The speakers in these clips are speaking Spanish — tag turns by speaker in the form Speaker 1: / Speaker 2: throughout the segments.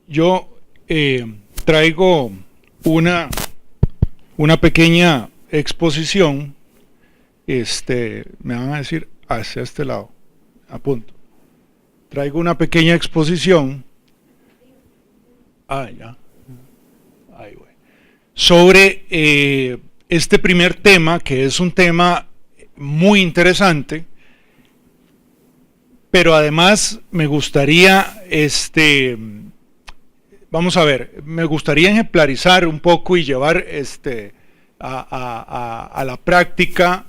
Speaker 1: Yo traigo una pequeña exposición, me van a decir hacia este lado, a punto. Traigo una pequeña exposición, ya, ahí voy, sobre este primer tema, que es un tema muy interesante, pero además me gustaría, vamos a ver, me gustaría ejemplarizar un poco y llevar a la práctica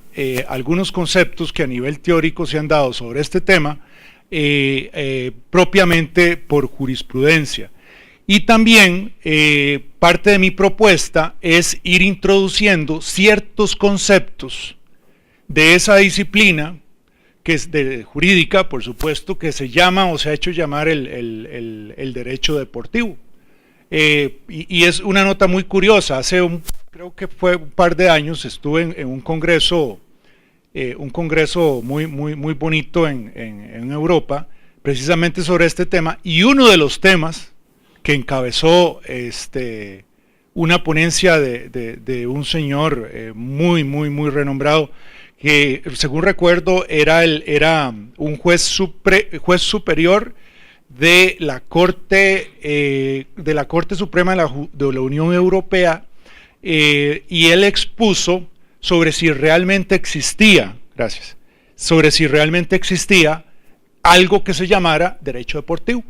Speaker 1: algunos conceptos que a nivel teórico se han dado sobre este tema, propiamente por jurisprudencia. Y también parte de mi propuesta es ir introduciendo ciertos conceptos de esa disciplina, que es de jurídica, por supuesto, que se llama o se ha hecho llamar el derecho deportivo. Y es una nota muy curiosa. Creo que fue un par de años, estuve en un congreso muy bonito en Europa, precisamente sobre este tema, y uno de los temas que encabezó una ponencia de un señor muy renombrado, que según recuerdo era un juez superior de la Corte Suprema de la Unión Europea, y él expuso sobre si realmente existía, algo que se llamara derecho deportivo,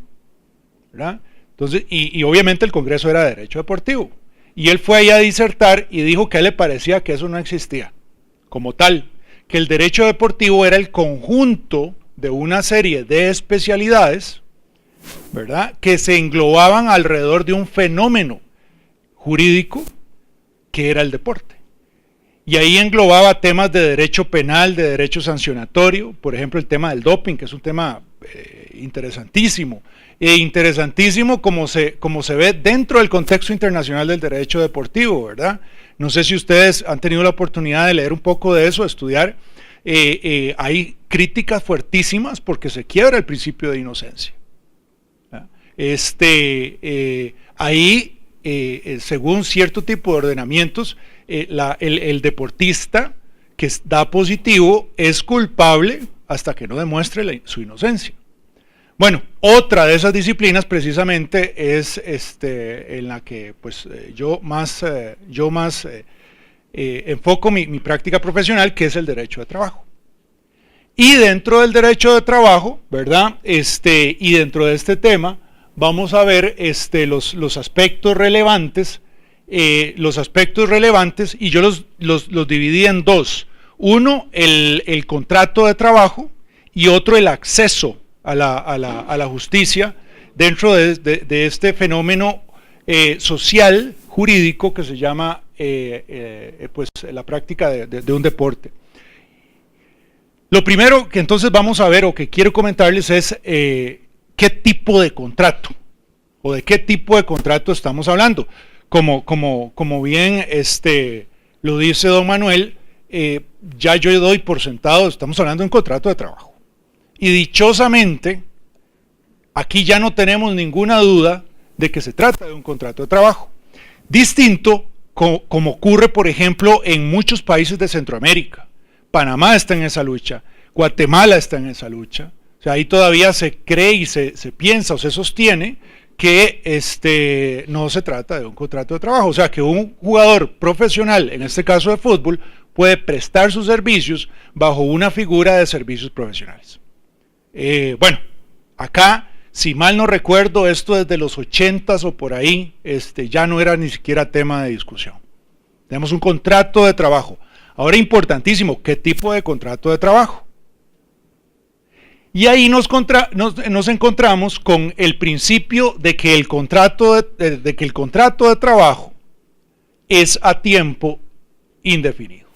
Speaker 1: ¿verdad? Entonces, y obviamente el Congreso era de derecho deportivo, y él fue ahí a disertar y dijo que a él le parecía que eso no existía como tal, que el derecho deportivo era el conjunto de una serie de especialidades, ¿verdad?, que se englobaban alrededor de un fenómeno jurídico que era el deporte. Y ahí englobaba temas de derecho penal, de derecho sancionatorio, por ejemplo el tema del doping, que es un tema interesantísimo, como se ve dentro del contexto internacional del derecho deportivo, ¿verdad? No sé si ustedes han tenido la oportunidad de leer un poco de eso, de estudiar. Hay críticas fuertísimas porque se quiebra el principio de inocencia. Ahí, según cierto tipo de ordenamientos, el deportista que da positivo es culpable hasta que no demuestre su inocencia. Bueno, otra de esas disciplinas precisamente es en la que pues yo más enfoco mi práctica profesional, que es el derecho de trabajo. Y dentro del derecho de trabajo, ¿verdad? Y dentro de este tema vamos a ver los aspectos relevantes, y yo los dividí en dos. Uno, el contrato de trabajo, y otro, el acceso a la justicia dentro de este fenómeno social, jurídico, que se llama pues la práctica de un deporte. Lo primero que entonces vamos a ver, o que quiero comentarles, es qué tipo de contrato, o de qué tipo de contrato estamos hablando. Como bien lo dice don Manuel, ya yo doy por sentado, estamos hablando de un contrato de trabajo. Y dichosamente, aquí ya no tenemos ninguna duda de que se trata de un contrato de trabajo. Distinto como ocurre, por ejemplo, en muchos países de Centroamérica. Panamá está en esa lucha, Guatemala está en esa lucha. O sea, ahí todavía se cree y se piensa o se sostiene que no se trata de un contrato de trabajo. O sea, que un jugador profesional, en este caso de fútbol, puede prestar sus servicios bajo una figura de servicios profesionales. Bueno, acá, si mal no recuerdo, esto desde los 80s o por ahí, ya no era ni siquiera tema de discusión. Tenemos un contrato de trabajo. Ahora, importantísimo, ¿qué tipo de contrato de trabajo? Y ahí nos encontramos con el principio de que el contrato de trabajo es a tiempo indefinido.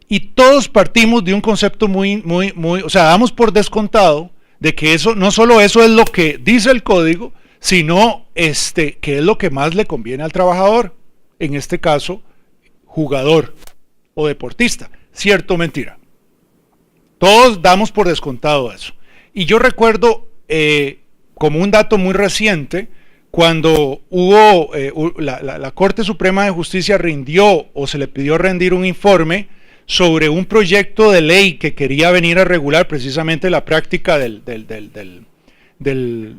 Speaker 1: Y todos partimos de un concepto o sea, damos por descontado de que eso, no solo eso es lo que dice el código, sino que es lo que más le conviene al trabajador, en este caso, jugador o deportista. ¿Cierto o mentira? Todos damos por descontado eso. Y yo recuerdo, como un dato muy reciente, cuando hubo, la Corte Suprema de Justicia rindió o se le pidió rendir un informe sobre un proyecto de ley que quería venir a regular precisamente la práctica del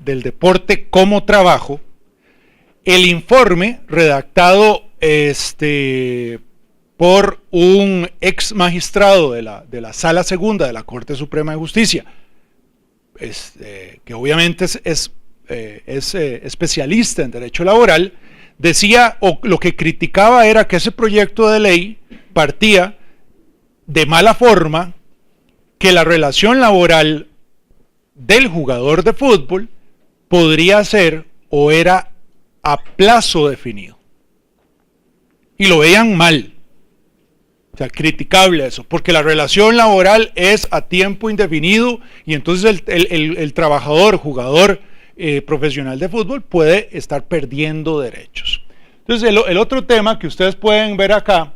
Speaker 1: deporte como trabajo, el informe redactado por un ex magistrado de la Sala Segunda de la Corte Suprema de Justicia, que obviamente es especialista en derecho laboral, decía, o lo que criticaba era que ese proyecto de ley partía de mala forma, que la relación laboral del jugador de fútbol podría ser o era a plazo definido. Y lo veían mal. O sea, criticable eso, porque la relación laboral es a tiempo indefinido y entonces el trabajador, jugador profesional de fútbol puede estar perdiendo derechos. Entonces el otro tema que ustedes pueden ver acá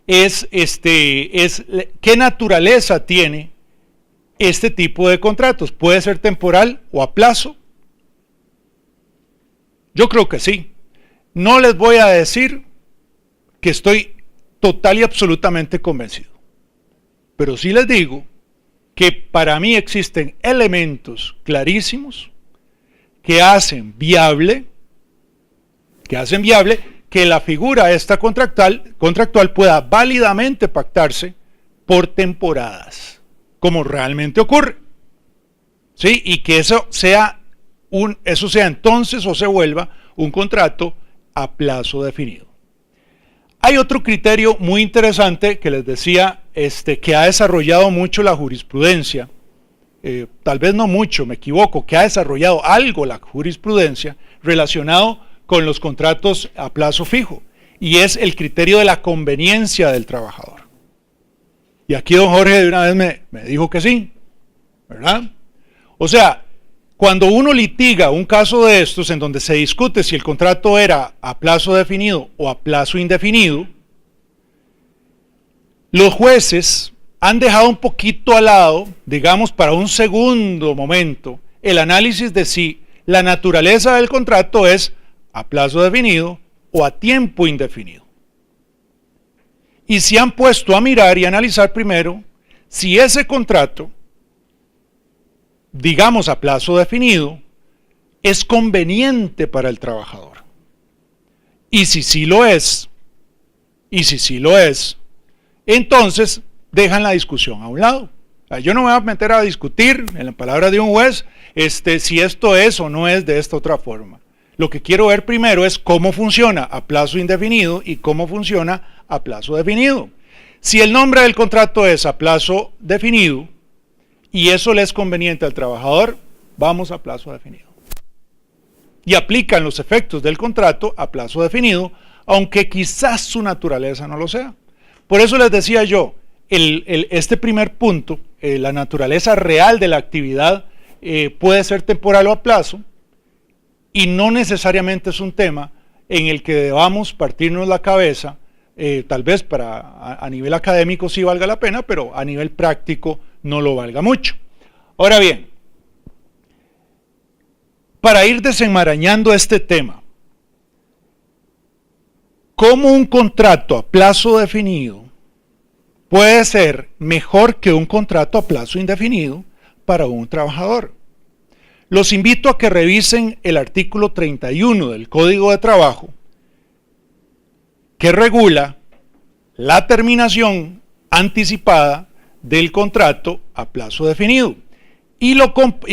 Speaker 1: es qué naturaleza tiene este tipo de contratos. ¿Puede ser temporal o a plazo? Yo creo que sí. No les voy a decir que estoy total y absolutamente convencido, pero sí les digo que para mí existen elementos clarísimos que hacen viable que la figura esta contractual pueda válidamente pactarse por temporadas, como realmente ocurre, ¿sí? Y que eso sea entonces o se vuelva un contrato a plazo definido. Hay otro criterio muy interesante que les decía, que ha desarrollado mucho la jurisprudencia, tal vez no mucho, me equivoco, que ha desarrollado algo la jurisprudencia relacionado con los contratos a plazo fijo, y es el criterio de la conveniencia del trabajador. Y aquí don Jorge de una vez me dijo que sí, ¿verdad? O sea, cuando uno litiga un caso de estos en donde se discute si el contrato era a plazo definido o a plazo indefinido, los jueces han dejado un poquito al lado, digamos para un segundo momento, el análisis de si la naturaleza del contrato es a plazo definido o a tiempo indefinido. Y se han puesto a mirar y analizar primero si ese contrato, digamos a plazo definido, es conveniente para el trabajador. Y si sí lo es, entonces dejan la discusión a un lado. Yo no me voy a meter a discutir, en la palabra de un juez, si esto es o no es de esta otra forma. Lo que quiero ver primero es cómo funciona a plazo indefinido y cómo funciona a plazo definido. Si el nombre del contrato es a plazo definido, y eso le es conveniente al trabajador, vamos a plazo definido. Y aplican los efectos del contrato a plazo definido, aunque quizás su naturaleza no lo sea. Por eso les decía yo, este primer punto, la naturaleza real de la actividad puede ser temporal o a plazo, y no necesariamente es un tema en el que debamos partirnos la cabeza, tal vez a nivel académico sí valga la pena, pero a nivel práctico no lo valga mucho. Ahora bien, para ir desenmarañando este tema, ¿cómo un contrato a plazo definido puede ser mejor que un contrato a plazo indefinido para un trabajador? Los invito a que revisen el artículo 31 del Código de Trabajo, que regula la terminación anticipada del contrato a plazo definido, y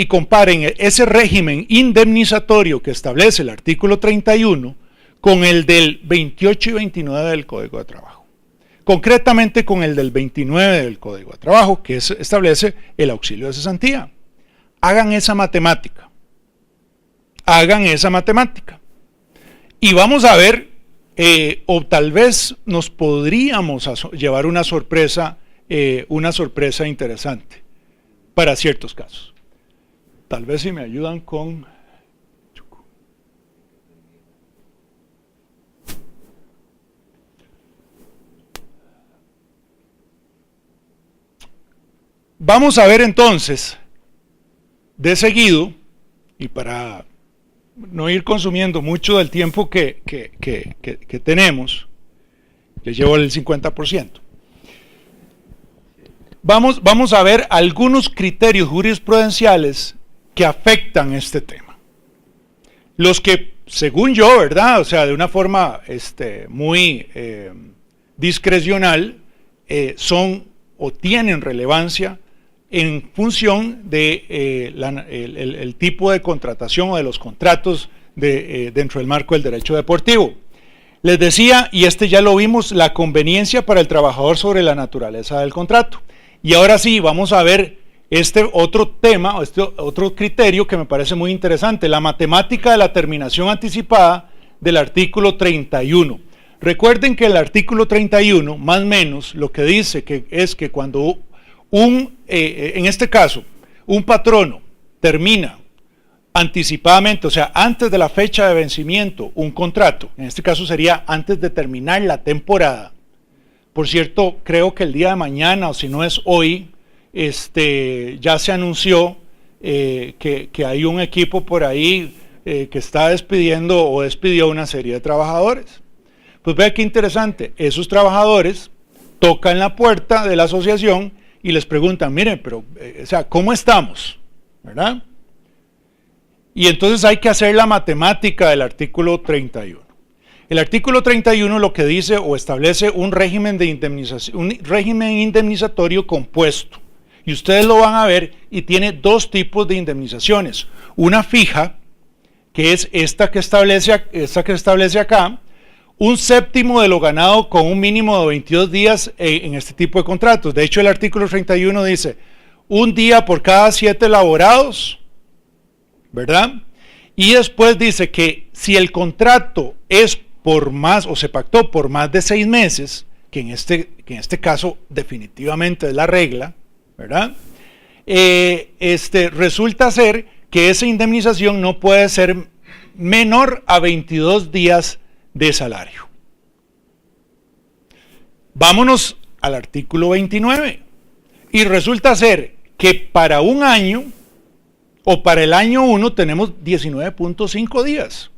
Speaker 1: comparen ese régimen indemnizatorio que establece el artículo 31 con el del 28 y 29 del Código de Trabajo, concretamente con el del 29 del Código de Trabajo, que establece el auxilio de cesantía. Hagan esa matemática, y vamos a ver, o tal vez nos podríamos llevar una sorpresa interesante para ciertos casos. Tal vez si me ayudan con... Vamos a ver entonces, de seguido, y para no ir consumiendo mucho del tiempo que tenemos, les llevo el 50%. Vamos a ver algunos criterios jurisprudenciales que afectan este tema. Los que, según yo, ¿verdad? O sea, de una forma muy discrecional, son o tienen relevancia en función de el tipo de contratación o de los contratos dentro del marco del derecho deportivo. Les decía, y ya lo vimos, la conveniencia para el trabajador sobre la naturaleza del contrato. Y ahora sí, vamos a ver este otro tema, otro criterio que me parece muy interesante, la matemática de la terminación anticipada del artículo 31. Recuerden que el artículo 31, más o menos, lo que dice es que cuando en este caso, un patrono termina anticipadamente, o sea, antes de la fecha de vencimiento, un contrato, en este caso sería antes de terminar la temporada. Por cierto, creo que el día de mañana, o si no es hoy, ya se anunció que hay un equipo por ahí que está despidiendo o despidió una serie de trabajadores. Pues vea qué interesante, esos trabajadores tocan la puerta de la asociación y les preguntan, miren, pero, o sea, ¿cómo estamos? ¿Verdad? Y entonces hay que hacer la matemática del artículo 31. El artículo 31 lo que dice o establece un régimen de indemnización, un régimen indemnizatorio compuesto. Y ustedes lo van a ver y tiene dos tipos de indemnizaciones. Una fija, que es esta que establece acá, un séptimo de lo ganado con un mínimo de 22 días en este tipo de contratos. De hecho, el artículo 31 dice, un día por cada 7 laborados, ¿verdad? Y después dice que si el contrato es por más, o se pactó por más de 6 meses, que en este caso definitivamente es la regla, ¿verdad? Resulta ser que esa indemnización no puede ser menor a 22 días de salario. Vámonos al artículo 29. Y resulta ser que para un año, o para el año 1, tenemos 19.5 días.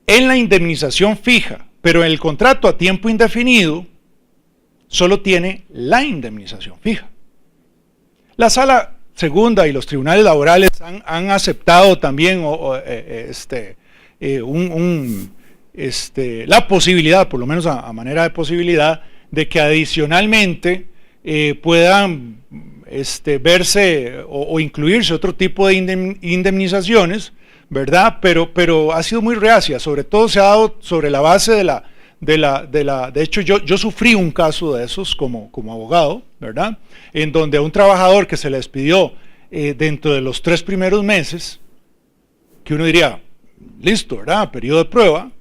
Speaker 1: En la indemnización fija, pero en el contrato a tiempo indefinido, solo tiene la indemnización fija. La sala segunda y los tribunales laborales han aceptado también la posibilidad, por lo menos a manera de posibilidad, de que adicionalmente puedan verse o incluirse otro tipo de indemnizaciones, ¿verdad? Pero ha sido muy reacia, sobre todo se ha dado sobre la base de hecho yo sufrí un caso de esos como abogado, ¿verdad? En donde a un trabajador que se le despidió dentro de los 3 primeros meses, que uno diría, listo, ¿verdad? Periodo de prueba,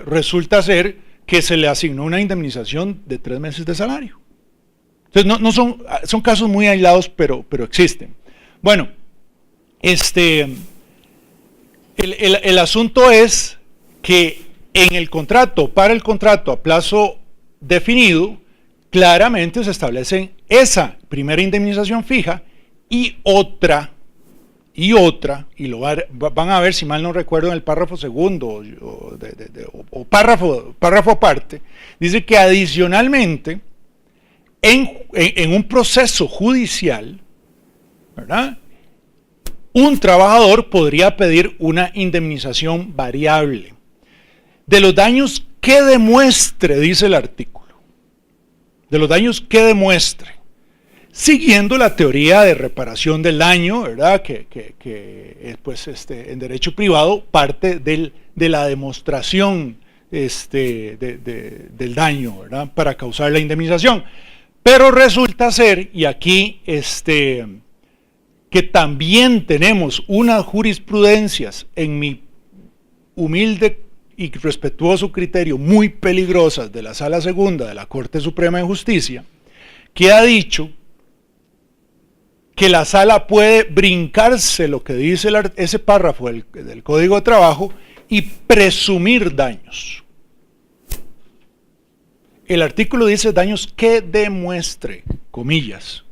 Speaker 1: resulta ser que se le asignó una indemnización de 3 meses de salario. Entonces no son casos muy aislados, pero existen. Bueno, el asunto es que en el contrato, para el contrato a plazo definido, claramente se establecen esa primera indemnización fija y otra, y lo van a ver, si mal no recuerdo, en el párrafo segundo o párrafo aparte, dice que adicionalmente, en un proceso judicial, ¿verdad?, un trabajador podría pedir una indemnización variable de los daños que demuestre, dice el artículo, de los daños que demuestre, siguiendo la teoría de reparación del daño, ¿verdad? Que en derecho privado parte de la demostración del daño, ¿verdad?, para causar la indemnización. Pero resulta ser, y aquí que también tenemos unas jurisprudencias, en mi humilde y respetuoso criterio, muy peligrosas, de la Sala Segunda de la Corte Suprema de Justicia, que ha dicho que la sala puede brincarse lo que dice ese párrafo del Código de Trabajo y presumir daños. El artículo dice daños que demuestre, comillas.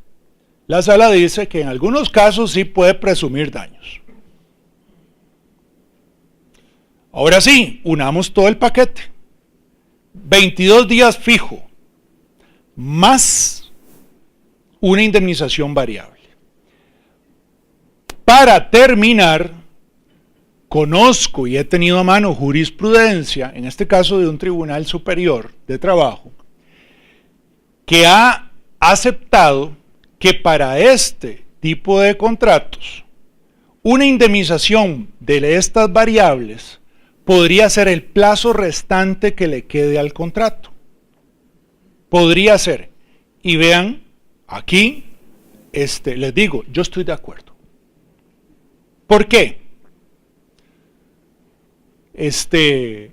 Speaker 1: La sala dice que en algunos casos sí puede presumir daños. Ahora sí, unamos todo el paquete. 22 días fijo, más una indemnización variable. Para terminar, conozco y he tenido a mano jurisprudencia, en este caso de un tribunal superior de trabajo, que ha aceptado que para este tipo de contratos, una indemnización de estas variables podría ser el plazo restante que le quede al contrato. Podría ser. Y vean, aquí, les digo, yo estoy de acuerdo. ¿Por qué? El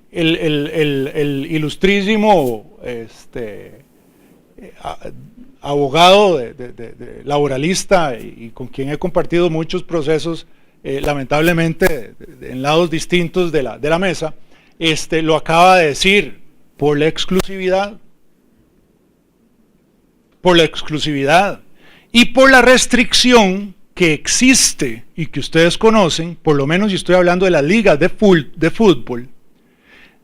Speaker 1: ilustrísimo abogado laboralista y con quien he compartido muchos procesos, lamentablemente en lados distintos de la mesa, lo acaba de decir, por la exclusividad y por la restricción que existe y que ustedes conocen, por lo menos, y estoy hablando de las ligas de fútbol,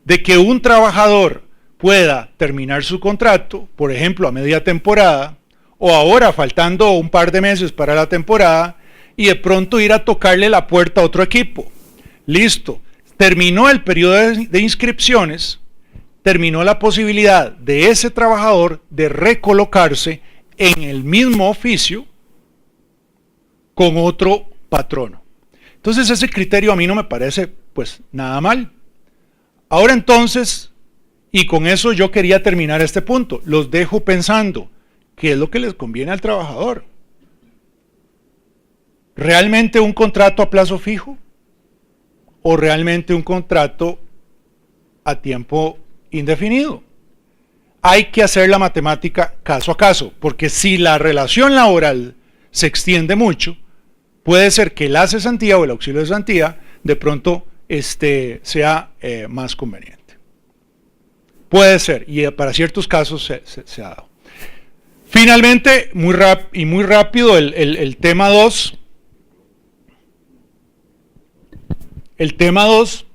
Speaker 1: de que un trabajador pueda terminar su contrato, por ejemplo, a media temporada, o ahora faltando un par de meses para la temporada, y de pronto ir a tocarle la puerta a otro equipo. Listo, terminó el periodo de inscripciones, terminó la posibilidad de ese trabajador de recolocarse en el mismo oficio con otro patrono. Entonces ese criterio a mí no me parece pues nada mal. Ahora entonces, y con eso yo quería terminar este punto, los dejo pensando, ¿qué es lo que les conviene al trabajador? ¿Realmente un contrato a plazo fijo? ¿O realmente un contrato a tiempo indefinido? Hay que hacer la matemática caso a caso, porque si la relación laboral se extiende mucho, puede ser que la cesantía o el auxilio de cesantía de pronto sea más conveniente. Puede ser, y para ciertos casos se ha dado. Finalmente, muy rápido, el tema 2. El tema 2,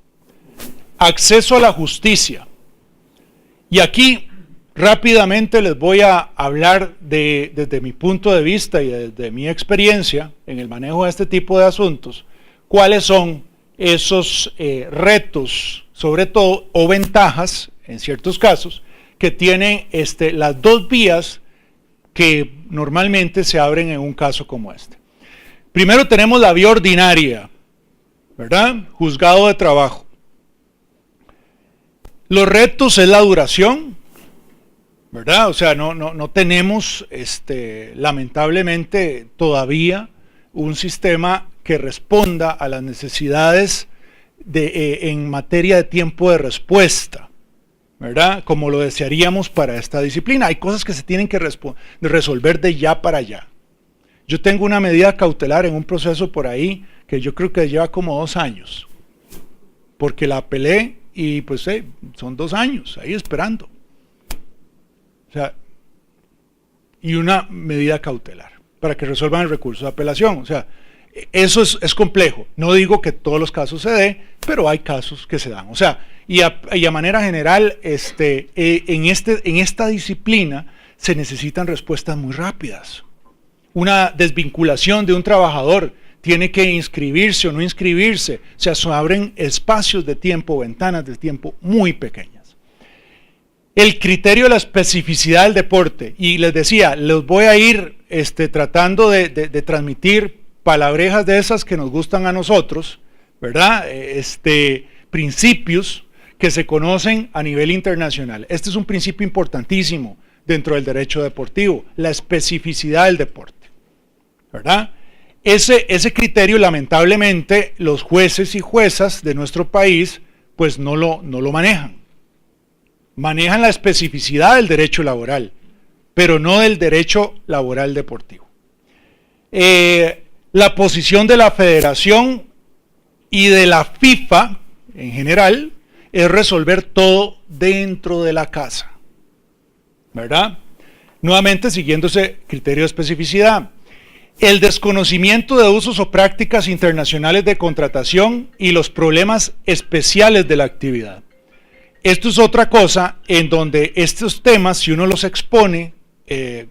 Speaker 1: acceso a la justicia. Y aquí rápidamente les voy a hablar desde mi punto de vista y desde mi experiencia en el manejo de este tipo de asuntos, cuáles son esos retos, sobre todo, o ventajas, en ciertos casos, que tienen las dos vías que normalmente se abren en un caso como este. Primero tenemos la vía ordinaria, ¿verdad? Juzgado de trabajo. Los retos es la duración, ¿verdad? O sea, no tenemos lamentablemente todavía un sistema que responda a las necesidades en materia de tiempo de respuesta, ¿verdad? Como lo desearíamos para esta disciplina. Hay cosas que se tienen que resolver de ya para allá. Yo tengo una medida cautelar en un proceso por ahí que yo creo que lleva como 2 años, porque la apelé y pues son 2 años ahí esperando. O sea, y una medida cautelar para que resuelvan el recurso de apelación. O sea, eso es complejo. No digo que todos los casos se dé, pero hay casos que se dan. O sea, y a manera general, en esta disciplina se necesitan respuestas muy rápidas. Una desvinculación de un trabajador tiene que inscribirse o no inscribirse, o sea, se abren espacios de tiempo, ventanas de tiempo muy pequeñas. El criterio de la especificidad del deporte, y les decía, los voy a ir tratando de transmitir palabrejas de esas que nos gustan a nosotros, ¿verdad? Principios que se conocen a nivel internacional. Este es un principio importantísimo dentro del derecho deportivo, la especificidad del deporte, ¿verdad? Ese criterio, lamentablemente, los jueces y juezas de nuestro país, pues no lo manejan. Manejan la especificidad del derecho laboral, pero no del derecho laboral deportivo. La posición de la federación y de la FIFA, en general, es resolver todo dentro de la casa, ¿verdad? Nuevamente, siguiendo ese criterio de especificidad. el desconocimiento de usos o prácticas internacionales de contratación y los problemas especiales de la actividad. Esto es otra cosa en donde estos temas, si uno los expone,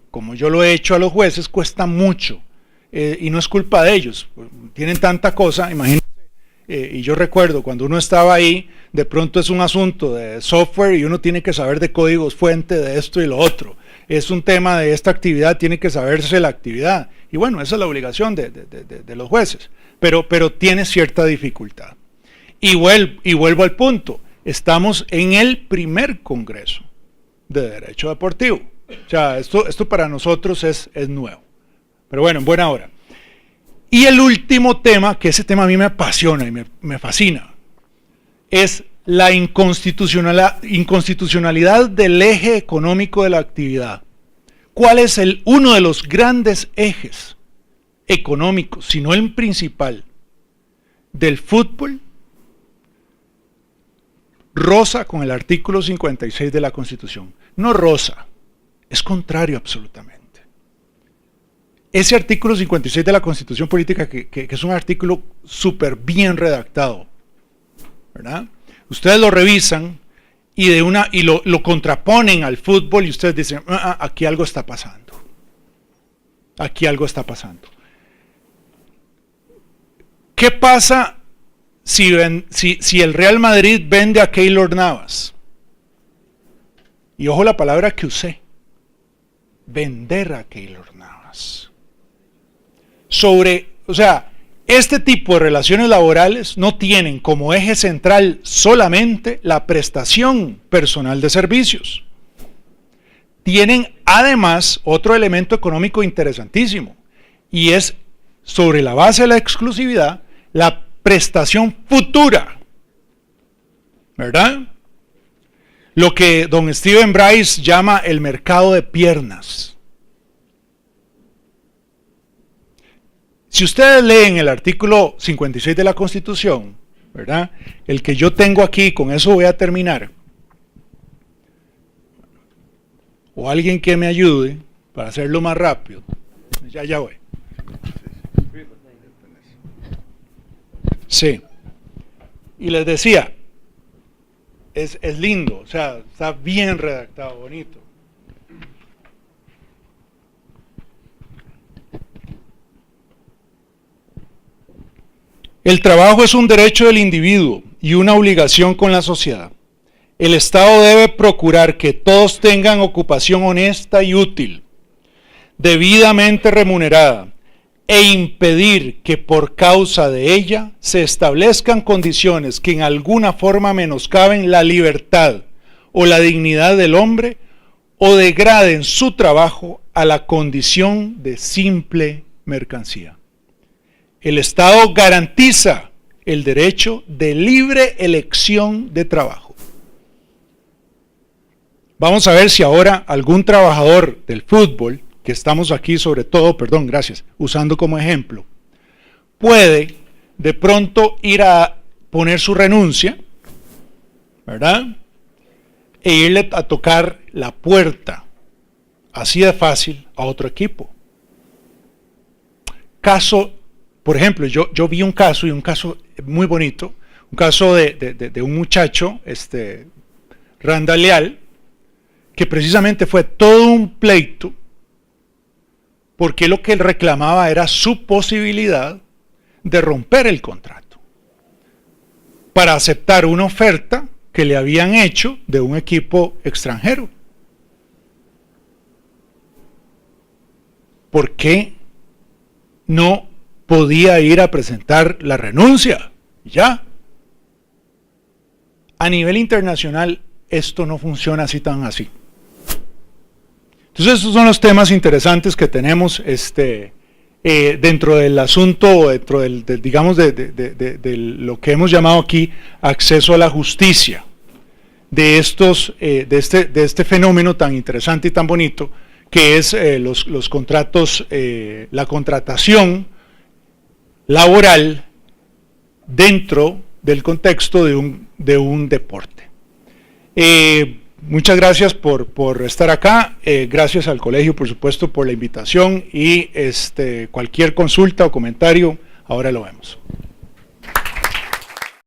Speaker 1: como yo lo he hecho a los jueces, cuesta mucho, y no es culpa de ellos, tienen tanta cosa, imagínense, y yo recuerdo cuando uno estaba ahí, de pronto es un asunto de software y uno tiene que saber de códigos fuente, de esto y lo otro, es un tema de esta actividad, tiene que saberse la actividad, y bueno, esa es la obligación de los jueces, pero tiene cierta dificultad. Y vuelvo al punto, estamos en el primer Congreso de Derecho Deportivo, o sea, esto para nosotros es nuevo, pero bueno, en buena hora. Y el último tema, que ese tema a mí me apasiona y me fascina, es la inconstitucionalidad del eje económico de la actividad. ¿Cuál es uno de los grandes ejes económicos, si no el principal, del fútbol? Roza con el artículo 56 de la Constitución. No roza, es contrario absolutamente. Ese artículo 56 de la Constitución Política, que es un artículo súper bien redactado, ¿verdad? Ustedes lo revisan y lo contraponen al fútbol y ustedes dicen, aquí algo está pasando. Aquí algo está pasando. ¿Qué pasa si el Real Madrid vende a Keylor Navas? Y ojo la palabra que usé, vender a Keylor Navas. O sea, este tipo de relaciones laborales no tienen como eje central solamente la prestación personal de servicios. Tienen además otro elemento económico interesantísimo, y es, sobre la base de la exclusividad, la prestación futura, ¿verdad? Lo que don Steven Bryce llama el mercado de piernas. Si ustedes leen el artículo 56 de la Constitución, ¿verdad? El que yo tengo aquí, con eso voy a terminar, o alguien que me ayude para hacerlo más rápido, ya voy. Sí, y les decía, es lindo, o sea, está bien redactado, bonito. El trabajo es un derecho del individuo y una obligación con la sociedad. El Estado debe procurar que todos tengan ocupación honesta y útil, debidamente remunerada, e impedir que por causa de ella se establezcan condiciones que en alguna forma menoscaben la libertad o la dignidad del hombre o degraden su trabajo a la condición de simple mercancía. El Estado garantiza el derecho de libre elección de trabajo. Vamos a ver si ahora algún trabajador del fútbol, que estamos aquí sobre todo, usando como ejemplo, puede de pronto ir a poner su renuncia, ¿verdad? E irle a tocar la puerta, así de fácil, a otro equipo. Por ejemplo, yo vi un caso muy bonito, un caso de un muchacho, Randall Leal, que precisamente fue todo un pleito, porque lo que él reclamaba era su posibilidad de romper el contrato, para aceptar una oferta que le habían hecho de un equipo extranjero. ¿Por qué no podía ir a presentar la renuncia? Ya. A nivel internacional esto no funciona así. Entonces estos son los temas interesantes que tenemos dentro del asunto, dentro de lo que hemos llamado aquí acceso a la justicia, de este fenómeno tan interesante y tan bonito que es los contratos, la contratación laboral dentro del contexto de un deporte. Muchas gracias por estar acá, gracias al colegio por supuesto por la invitación y cualquier consulta o comentario, ahora lo vemos.